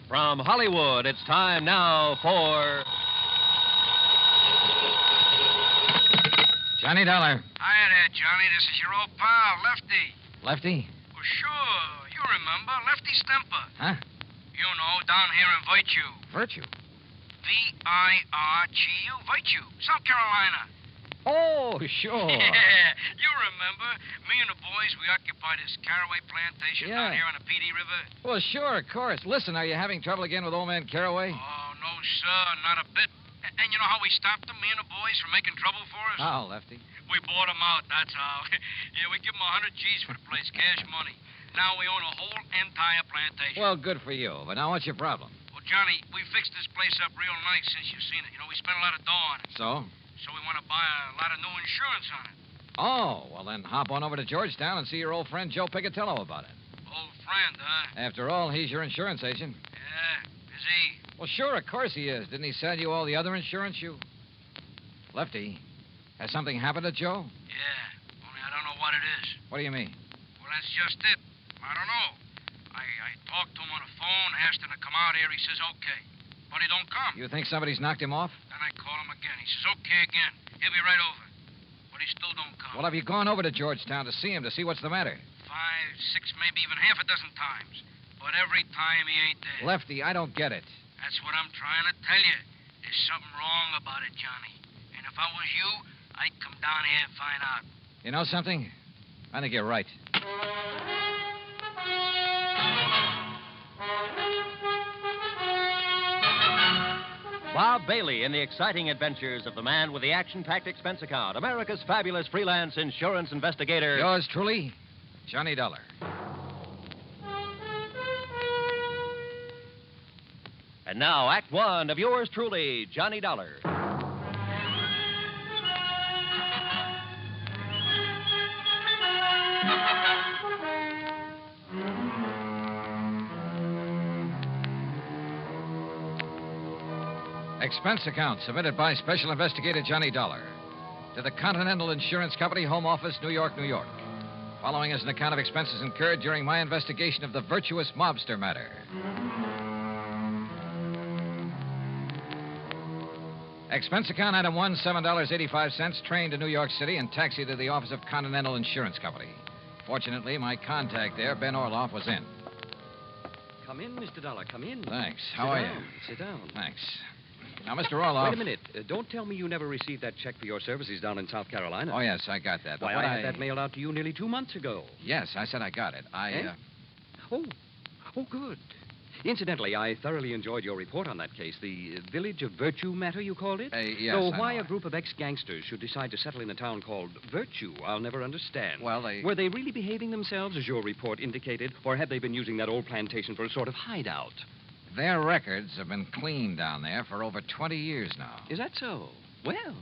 From Hollywood, it's time now for... Johnny Dollar. Hiya there, Johnny. This is your old pal, Lefty. Lefty? Well, sure. You remember. Lefty Stemper. Huh? You know, down here in Virtue. Virtue? V-I-R-G-U. Virtue. South Carolina. Oh, sure. Yeah. You remember. Me and the boys, we occupied this caraway plantation down here on the Petey River. Well, sure, of course. Listen, are you having trouble again with old man Caraway? Oh, no, sir. Not a bit. And you know how we stopped them, me and the boys, from making trouble for us? How, Lefty? We bought them out, that's how. Yeah, we give them 100 G's for the place, cash money. Now we own a whole entire plantation. Well, good for you. But now what's your problem? Well, Johnny, we fixed this place up real nice since you've seen it. You know, we spent a lot of dough on it. So? So we want to buy a lot of new insurance on it. Oh, well, then hop on over to Georgetown and see your old friend Joe Picatello about it. Old friend, huh? After all, he's your insurance agent. Yeah, is he? Well, sure, of course he is. Didn't he sell you all the other insurance you... Lefty, has something happened to Joe? Yeah, only I don't know what it is. What do you mean? Well, that's just it. I don't know. I talked to him on the phone, asked him to come out here. He says okay. But he don't come. You think somebody's knocked him off? Then I call him again. He says okay again. He'll be right over. But he still don't come. Well, have you gone over to Georgetown to see him, to see what's the matter? 5, 6, maybe even half a dozen times. But every time he ain't there. Lefty, I don't get it. That's what I'm trying to tell you. There's something wrong about it, Johnny. And if I was you, I'd come down here and find out. You know something? I think you're right. Bob Bailey in the exciting adventures of the man with the action-packed expense account, America's fabulous freelance insurance investigator. Yours truly, Johnny Dollar. And now, Act One of yours truly, Johnny Dollar. Expense account submitted by Special Investigator Johnny Dollar to the Continental Insurance Company, Home Office, New York, New York. Following is an account of expenses incurred during my investigation of the Virtuous Mobster matter. Expense account item 1, $7.85, train to New York City and taxi to the office of Continental Insurance Company. Fortunately, my contact there, Ben Orloff, was in. Come in, Mr. Dollar, come in. Thanks. How are you? Sit down. Thanks. Now, Mr. Orloff... Wait a minute. Don't tell me you never received that check for your services down in South Carolina. Oh, yes, I got that. Why, I had that mailed out to you nearly 2 months ago. Yes, I said I got it. Oh, good. Incidentally, I thoroughly enjoyed your report on that case, the Village of Virtue matter, you called it? Yes, Though I why know. a group of ex-gangsters should decide to settle in a town called Virtue, I'll never understand. Well, Were they really behaving themselves, as your report indicated, or had they been using that old plantation for a sort of hideout? Their records have been clean down there for over 20 years now. Is that so? Well...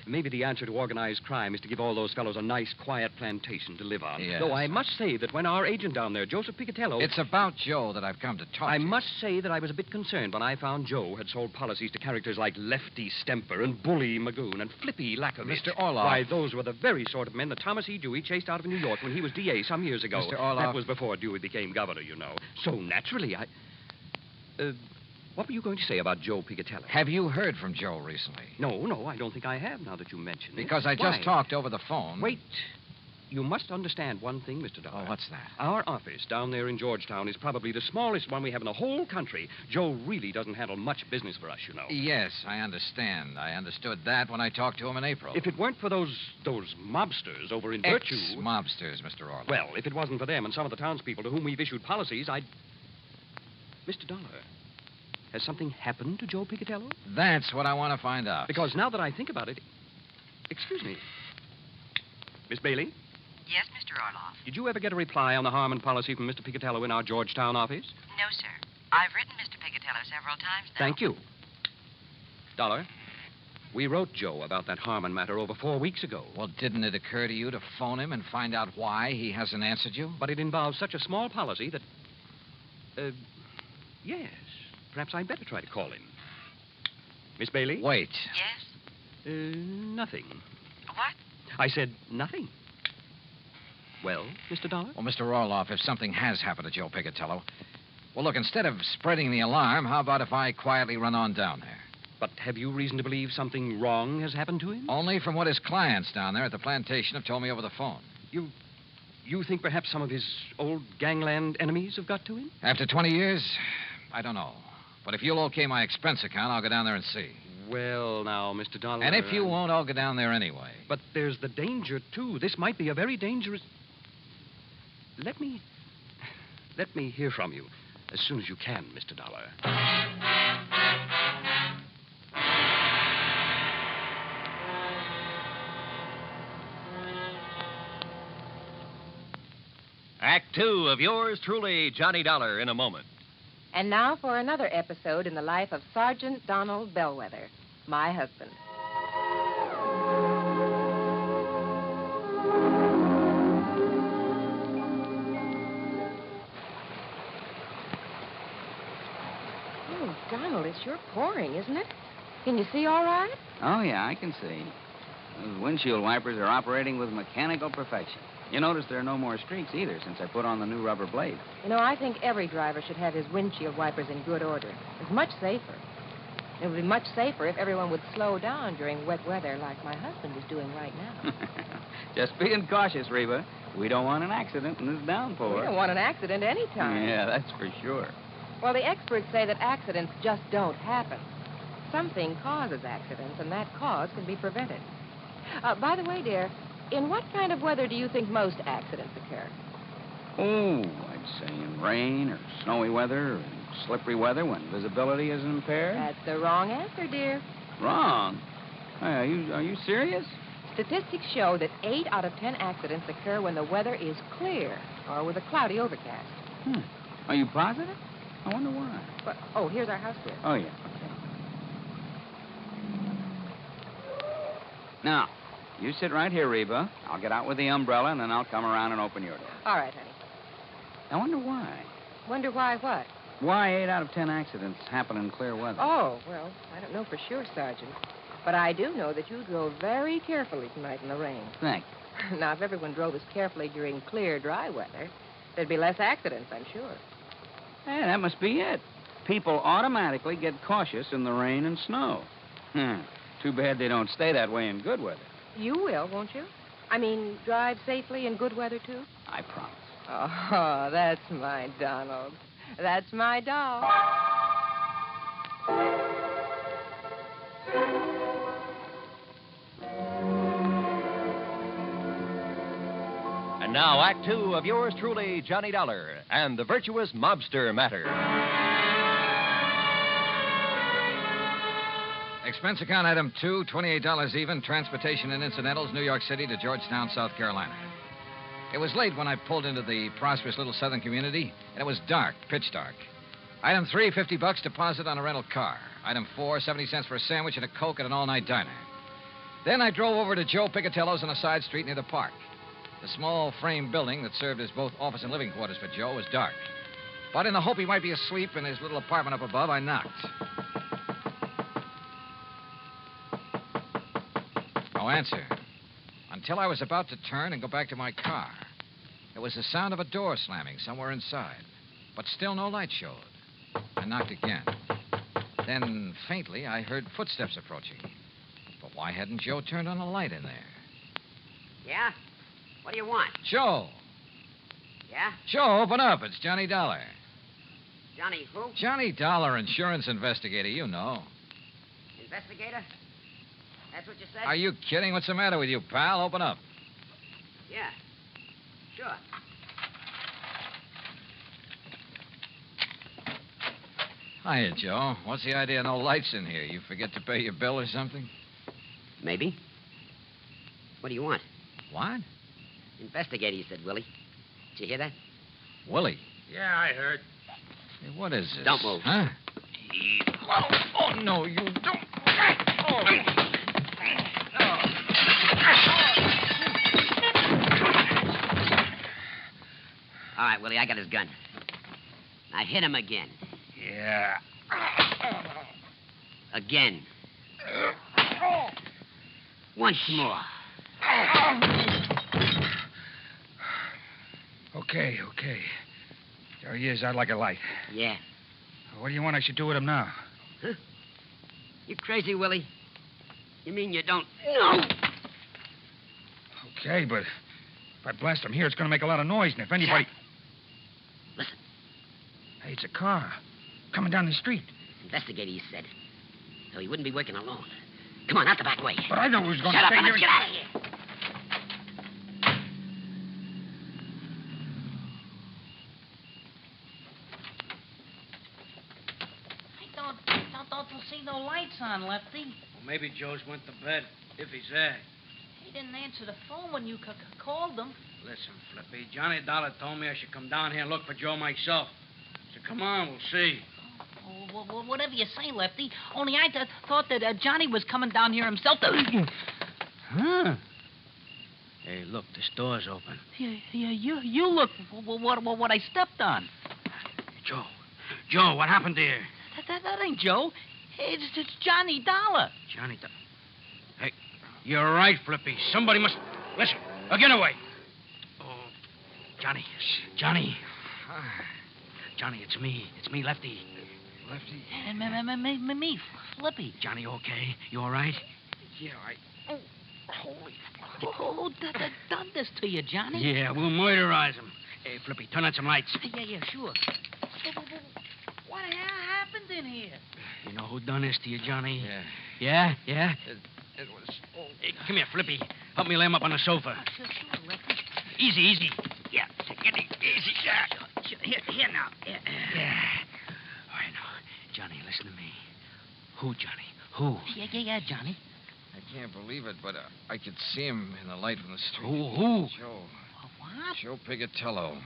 maybe the answer to organized crime is to give all those fellows a nice, quiet plantation to live on. Yes. Though I must say that when our agent down there, Joseph Picatello... It's about Joe that I've come to talk I to. must say that I was a bit concerned when I found Joe had sold policies to characters like Lefty Stemper and Bully Magoon and Flippy Lackovich. Mr. Orloff. Why, those were the very sort of men that Thomas E. Dewey chased out of New York when he was DA some years ago. Mr. Orloff. That was before Dewey became governor, you know. So naturally, what were you going to say about Joe Picatello? Have you heard from Joe recently? No, I don't think I have now that you mention it. Because I Why? just talked over the phone. Wait. You must understand one thing, Mr. Dollar. Oh, what's that? Our office down there in Georgetown is probably the smallest one we have in the whole country. Joe really doesn't handle much business for us, you know. Yes, I understand. I understood that when I talked to him in April. If it weren't for those mobsters over in Virtue... Ex-mobsters, Mr. Orloff. Well, if it wasn't for them and some of the townspeople to whom we've issued policies, I'd... Mr. Dollar, has something happened to Joe Picatello? That's what I want to find out. Because now that I think about it... Excuse me. Miss Bailey? Yes, Mr. Orloff. Did you ever get a reply on the Harmon policy from Mr. Picatello in our Georgetown office? No, sir. I've written Mr. Picatello several times, though. Thank you. Dollar, we wrote Joe about that Harmon matter over 4 weeks ago. Well, didn't it occur to you to phone him and find out why he hasn't answered you? But it involves such a small policy that... yes. Perhaps I'd better try to call him. Miss Bailey? Wait. Yes? Nothing. What? I said nothing. Well, Mr. Dollar? Well, Mr. Roloff, if something has happened to Joe Picatello, well, look, instead of spreading the alarm, how about if I quietly run on down there? But have you reason to believe something wrong has happened to him? Only from what his clients down there at the plantation have told me over the phone. You think perhaps some of his old gangland enemies have got to him? After 20 years, I don't know. But if you'll okay my expense account, I'll go down there and see. Well, now, Mr. Dollar... And if you won't, I'll go down there anyway. But there's the danger, too. This might be a very dangerous... Let me hear from you as soon as you can, Mr. Dollar. Act 2 of yours truly, Johnny Dollar, in a moment. And now for another episode in the life of Sergeant Donald Bellwether, my husband. Oh, Donald, it's sure pouring, isn't it? Can you see all right? Oh, yeah, I can see. Those windshield wipers are operating with mechanical perfection. You notice there are no more streaks either since I put on the new rubber blade. You know, I think every driver should have his windshield wipers in good order. It's much safer. It would be much safer if everyone would slow down during wet weather like my husband is doing right now. Just being cautious, Reba. We don't want an accident in this downpour. We don't want an accident any time. Yeah, that's for sure. Well, the experts say that accidents just don't happen. Something causes accidents, and that cause can be prevented. By the way, dear, in what kind of weather do you think most accidents occur? Oh, I'd say in rain or snowy weather or slippery weather when visibility is impaired. That's the wrong answer, dear. Wrong? Are you serious? Statistics show that 8 out of 10 accidents occur when the weather is clear or with a cloudy overcast. Are you positive? I wonder why. But, here's our house, dear. Oh, yeah. Now, you sit right here, Reba. I'll get out with the umbrella, and then I'll come around and open your door. All right, honey. I wonder why. Wonder why what? Why 8 out of 10 accidents happen in clear weather? Oh, well, I don't know for sure, Sergeant. But I do know that you drove very carefully tonight in the rain. Thank you. Now, if everyone drove as carefully during clear, dry weather, there'd be less accidents, I'm sure. Hey, that must be it. People automatically get cautious in the rain and snow. Too bad they don't stay that way in good weather. You will, won't you? I mean, drive safely in good weather, too? I promise. Oh, that's my Donald. That's my doll. And now, Act 2 of yours truly, Johnny Dollar, and the Virtuous Mobster matter. Expense account item 2, $28 even, transportation and incidentals, New York City to Georgetown, South Carolina. It was late when I pulled into the prosperous little southern community, and it was dark, pitch dark. Item 3, $50 deposit on a rental car. Item 4, 70 cents for a sandwich and a Coke at an all-night diner. Then I drove over to Joe Picatello's on a side street near the park. The small frame building that served as both office and living quarters for Joe was dark. But in the hope he might be asleep in his little apartment up above, I knocked. No answer. Until I was about to turn and go back to my car. There was the sound of a door slamming somewhere inside. But still no light showed. I knocked again. Then, faintly, I heard footsteps approaching. But why hadn't Joe turned on a light in there? Yeah? What do you want? Joe! Yeah? Joe, open up. It's Johnny Dollar. Johnny who? Johnny Dollar, insurance investigator, you know. Investigator? That's what you said? Are you kidding? What's the matter with you, pal? Open up. Yeah. Sure. Hiya, Joe. What's the idea of no lights in here? You forget to pay your bill or something? Maybe. What do you want? What? Investigator, you said, Willie. Did you hear that? Willie. Yeah, I heard. Hey, what is this? Don't move. Huh? Oh, no, you don't. Oh. All right, Willie, I got his gun. Now hit him again. Yeah. Again. Once more. Okay. There he is, out like a light. Yeah. What do you want I should do with him now? Huh? You crazy, Willie? You mean you don't know? Okay, but if I blast him here, it's going to make a lot of noise, and if anybody... Listen. Hey, it's a car. Coming down the street. Investigator, he said. So he wouldn't be working alone. Come on, out the back way. But I know who's going to Shut up, stay and here. let's get out of here. I don't see no lights on, Lefty. Well, maybe Joe's went to bed, if he's there. He didn't answer the phone when you called him. Listen, Flippy, Johnny Dollar told me I should come down here and look for Joe myself. So come on, we'll see. Oh, well, whatever you say, Lefty. Only I thought that Johnny was coming down here himself to... Huh? Hey, look, this door's open. Yeah, you look what I stepped on. Joe, what happened there? That ain't Joe. It's Johnny Dollar. Johnny Dollar. Hey, you're right, Flippy. Somebody must... Listen, get away. Oh, Johnny. Johnny, it's me. It's me, Lefty. Lefty? And me, Flippy. Johnny, okay? You all right? Yeah, Oh, holy... Who done this to you, Johnny? Yeah, we'll murderize him. Hey, Flippy, turn on some lights. Yeah, sure. What the hell happened in here? You know who done this to you, Johnny? Yeah. Yeah? It was... Oh. Hey, come here, Flippy. Help me lay him up on the sofa. Sure, Lefty. Easy. Yeah, take it easy. Yeah. Sure. Here now. Yeah. All right, now, Johnny, listen to me. Who, Johnny? Who? Yeah, Johnny. I can't believe it, but I could see him in the light from the street. Who? Joe. What? Joe Pigatello.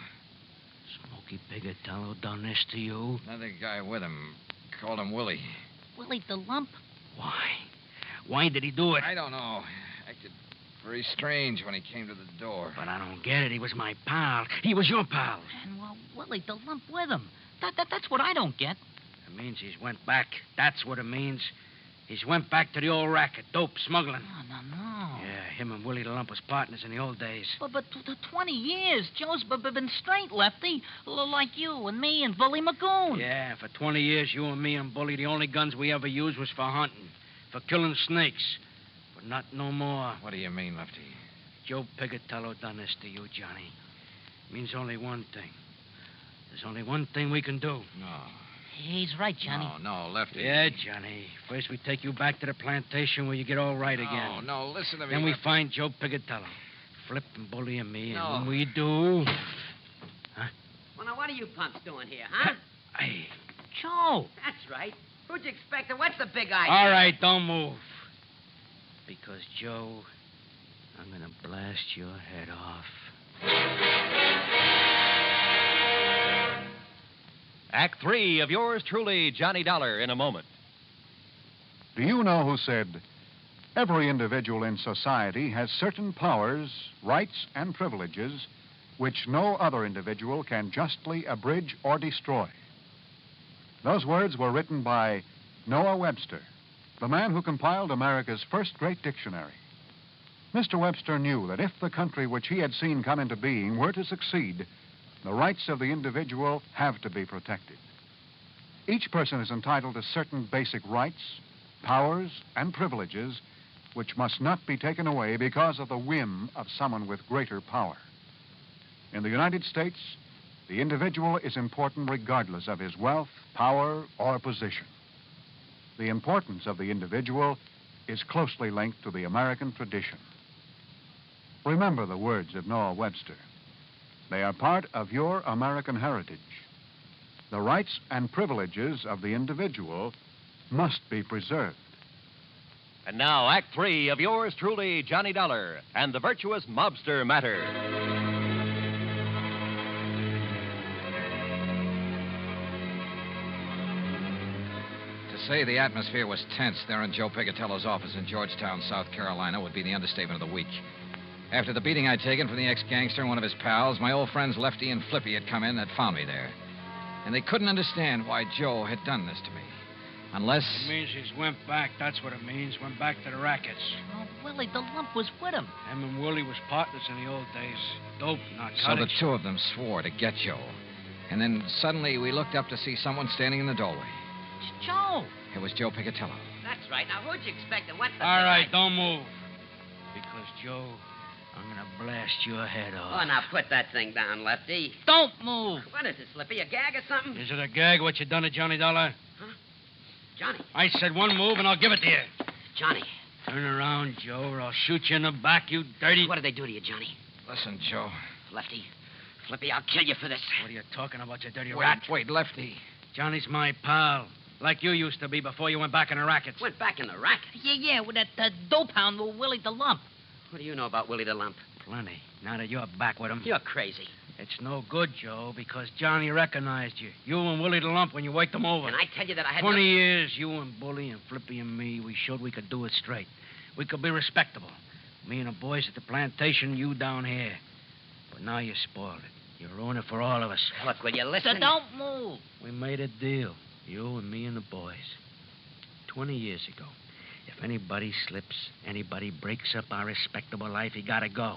Smokey Pigatello done this to you? Another guy with him. Called him Willie. Willie the Lump? Why? Why did he do it? I don't know. Acted very strange when he came to the door. But I don't get it. He was my pal. He was your pal. And, well, Willie the Lump with him. That's what I don't get. It means he's went back. That's what it means. He's went back to the old racket, dope smuggling. No. Yeah, him and Willie the Lump was partners in the old days. But 20 years. Joe's been straight, Lefty. Like you and me and Bully Magoon. Yeah, for 20 years, you and me and Bully, the only guns we ever used was for hunting, for killing snakes. But not no more. What do you mean, Lefty? Joe Pigatello done this to you, Johnny. Means only one thing. There's only one thing we can do. No. He's right, Johnny. No, Lefty. Yeah, Johnny. First we take you back to the plantation where you get all right again. No, listen to me. Then we Lefty. find Joe Pigatello. Flip and Bully and me. No. And when we do... Huh? Well, now, what are you punks doing here, huh? Hey. Joe. That's right. Who'd you expect? What's the big idea? All right, don't move. Because, Joe, I'm going to blast your head off. Act 3 of yours truly, Johnny Dollar, in a moment. Do you know who said, every individual in society has certain powers, rights, and privileges which no other individual can justly abridge or destroy? Those words were written by Noah Webster, the man who compiled America's first great dictionary. Mr. Webster knew that if the country which he had seen come into being were to succeed, the rights of the individual have to be protected. Each person is entitled to certain basic rights, powers, and privileges which must not be taken away because of the whim of someone with greater power. In the United States, the individual is important regardless of his wealth, power, or position. The importance of the individual is closely linked to the American tradition. Remember the words of Noah Webster. They are part of your American heritage. The rights and privileges of the individual must be preserved. And now, Act 3 of yours truly, Johnny Dollar, and the Virtuous Mobster matter. To say the atmosphere was tense there in Joe Pigatello's office in Georgetown, South Carolina, would be the understatement of the week. After the beating I'd taken from the ex-gangster and one of his pals, my old friends Lefty and Flippy had come in and found me there. And they couldn't understand why Joe had done this to me. Unless... It means he's went back. That's what it means. Went back to the rackets. Oh, Willie the Lump was with him. Him and Willie was partners in the old days. Dope, narcotics. So the two of them swore to get Joe. And then suddenly we looked up to see someone standing in the doorway. It's Joe. It was Joe Picatello. That's right. Now, who'd you expect and what the... All right, don't move. Because, Joe, I'm going to blast your head off. Oh, now put that thing down, Lefty. Don't move. What is this, Slippy? A gag or something? Is it a gag what you done to Johnny Dollar? Johnny. I said one move and I'll give it to you. Johnny. Turn around, Joe, or I'll shoot you in the back, you dirty... What did they do to you, Johnny? Listen, Joe. Lefty. Flippy, I'll kill you for this. What are you talking about, you dirty rat? Wait, Lefty. Johnny's my pal. Like you used to be before you went back in the rackets. Went back in the racket? Yeah, with that dope hound with Willie the Lump. What do you know about Willie the Lump? Plenty. Now that you're back with him. You're crazy. It's no good, Joe, because Johnny recognized you. You and Willie the Lump when you waked him over. And I tell you that I had... 20 years, you and Bully and Flippy and me, we showed we could do it straight. We could be respectable. Me and the boys at the plantation, you down here. But now you spoiled it. You ruined it for all of us. Look, will you listen? So don't move. We made a deal. You and me and the boys. 20 years ago. If anybody slips, anybody breaks up our respectable life, he gotta go.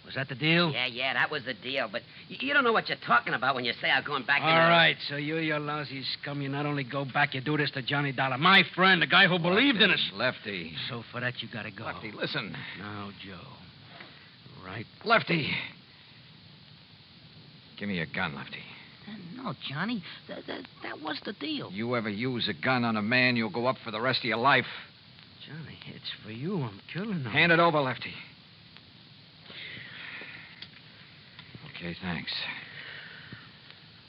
Was that the deal? Yeah, that was the deal. But you don't know what you're talking about when you say I'm going back in All right, so you lousy scum, you not only go back, you do this to Johnny Dollar. My friend, the guy who believed in us. Lefty. So for that, you gotta go. Lefty, listen. Now, Joe. Right. Lefty. Give me your gun, Lefty. No, Johnny. That was the deal. You ever use a gun on a man, you'll go up for the rest of your life. Johnny, it's for you. I'm killing him. Hand it over, Lefty. Okay, thanks.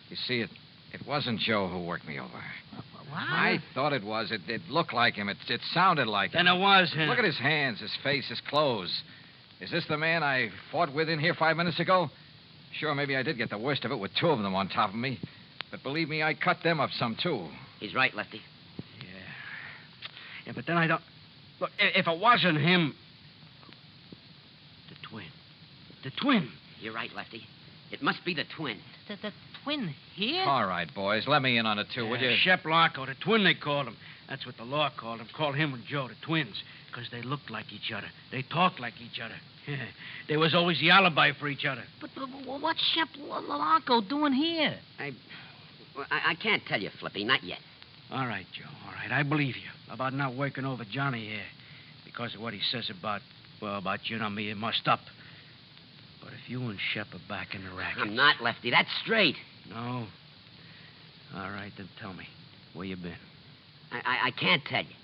You see, it wasn't Joe who worked me over. What? I thought it was. It looked like him. It sounded like him. Then it was him. Look at his hands, his face, his clothes. Is this the man I fought with in here 5 minutes ago? Sure, maybe I did get the worst of it with two of them on top of me. But believe me, I cut them up some, too. He's right, Lefty. Yeah, but then I don't... Look, if it wasn't him... The twin. You're right, Lefty. It must be the twin. The twin here? All right, boys. Let me in on it, too, would you? Shep Larko, the twin they called him. That's what the law called him. Called him and Joe, the twins. Because they looked like each other. They talked like each other. There was always the alibi for each other. But what's Shep Larko doing here? I can't tell you, Flippy. Not yet. All right, Joe. All right. I believe you about not working over Johnny here. Because of what he says about you and me, it must up. But if you and Shep are back in the racket... I'm not, Lefty. That's straight. No? All right, then tell me. Where you been? I can't tell you.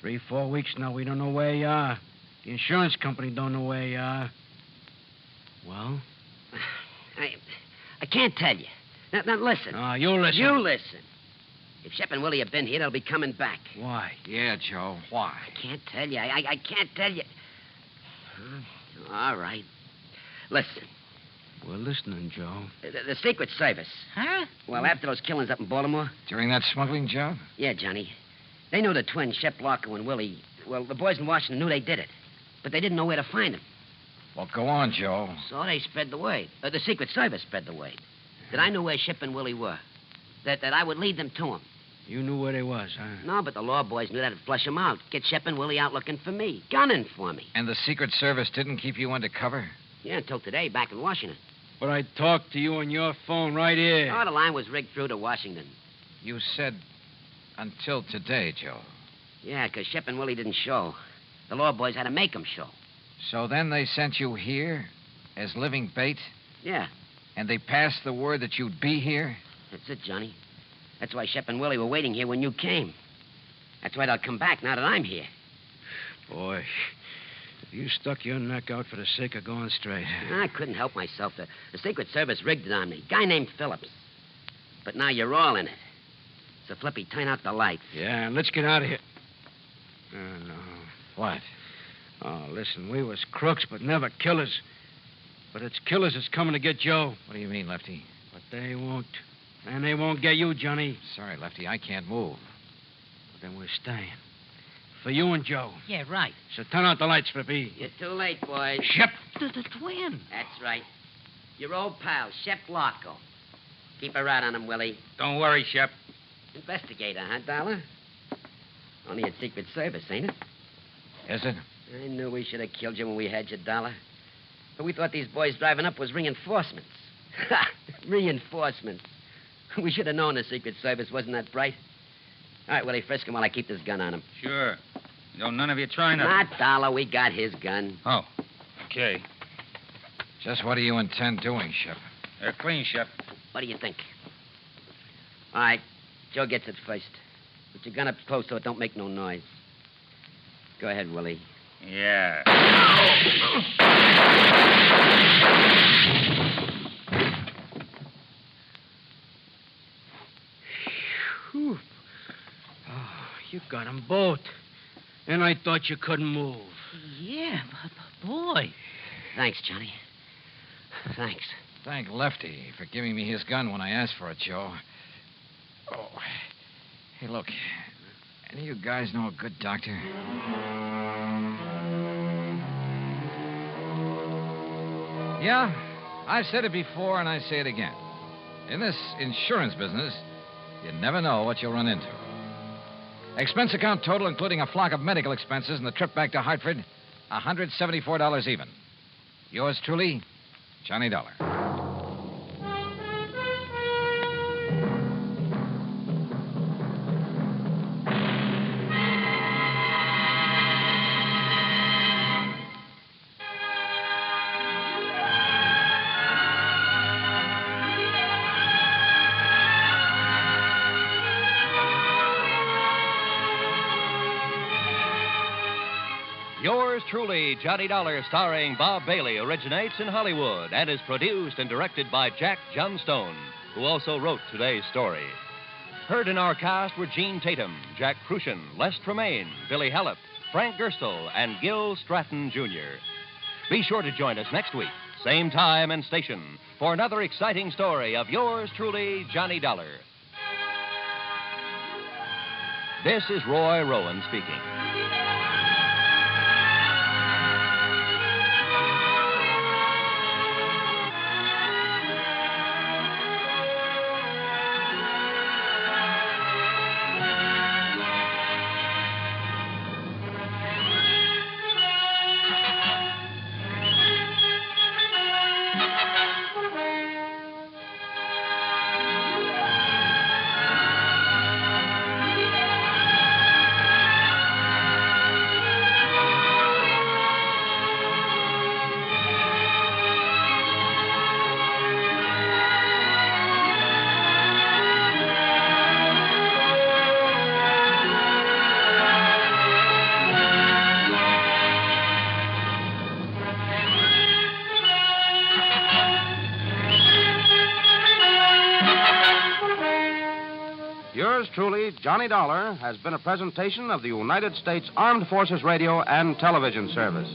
3-4 weeks now, we don't know where you are. The insurance company don't know where you are. Well? I can't tell you. Now listen. Oh, you listen. You listen. If Shep and Willie have been here, they'll be coming back. Why? Yeah, Joe. Why? I can't tell you. I can't tell you. All right. Listen. We're listening, Joe. The Secret Service. Huh? Well, after those killings up in Baltimore. During that smuggling job? Yeah, Johnny. They knew the twins, Shep Larko and Willie. Well, the boys in Washington knew they did it. But they didn't know where to find them. Well, go on, Joe. So they spread the word. The Secret Service spread the word. That I knew where Shep and Willie were. That I would lead them to them. You knew where they was, huh? No, but the law boys knew that'd flush them out. Get Shep and Willie out looking for me. Gunning for me. And the Secret Service didn't keep you undercover? Yeah, until today, back in Washington. But I talked to you on your phone right here. Oh, the line was rigged through to Washington. You said until today, Joe. Yeah, because Shep and Willie didn't show. The law boys had to make them show. So then they sent you here as living bait? Yeah. And they passed the word that you'd be here? That's it, Johnny. That's why Shep and Willie were waiting here when you came. That's why they'll come back now that I'm here. Boy, you stuck your neck out for the sake of going straight. I couldn't help myself. The Secret Service rigged it on me. Guy named Phillips. But now you're all in it. So, Flippy, turn out the lights. Yeah, and let's get out of here. Oh, no. What? Oh, listen, we was crooks, but never killers. But it's killers that's coming to get Joe. What do you mean, Lefty? But they won't. And they won't get you, Johnny. Sorry, Lefty, I can't move. But then we're staying. For you and Joe. Yeah, right. So turn out the lights, Flippy. You're too late, boys. Shep. The twin. That's right. Your old pal, Shep Larko. Keep a rat on him, Willie. Don't worry, Shep. Investigator, huh, Dollar? Only at Secret Service, ain't it? Is it? I knew we should have killed you when we had your dollar. But we thought these boys driving up was reinforcements. Reinforcements. We should have known the Secret Service wasn't that bright. All right, Willie, frisk him while I keep this gun on him. Sure. Don't none of you try nothing. Not Dollar. We got his gun. Oh, okay. Just what do you intend doing, Shep? They're clean, Shep. What do you think? All right, Joe gets it first. Put your gun up close so it don't make no noise. Go ahead, Willie. Yeah. Whew. Oh, you got them both. And I thought you couldn't move. Yeah, boy. Thanks, Johnny. Thanks. Thank Lefty for giving me his gun when I asked for it, Joe. Oh. Hey, look. Any of you guys know a good doctor? Yeah, I've said it before and I say it again. In this insurance business, you never know what you'll run into. Expense account total, including a flock of medical expenses and the trip back to Hartford, $174 even. Yours truly, Johnny Dollar. Yours truly, Johnny Dollar, starring Bob Bailey, originates in Hollywood and is produced and directed by Jack Johnstone, who also wrote today's story. Heard in our cast were Gene Tatum, Jack Crucian, Les Tremaine, Billy Hallett, Frank Gerstle, and Gil Stratton, Jr. Be sure to join us next week, same time and station, for another exciting story of yours truly, Johnny Dollar. This is Roy Rowan speaking. Yours truly, Johnny Dollar, has been a presentation of the United States Armed Forces Radio and Television Service.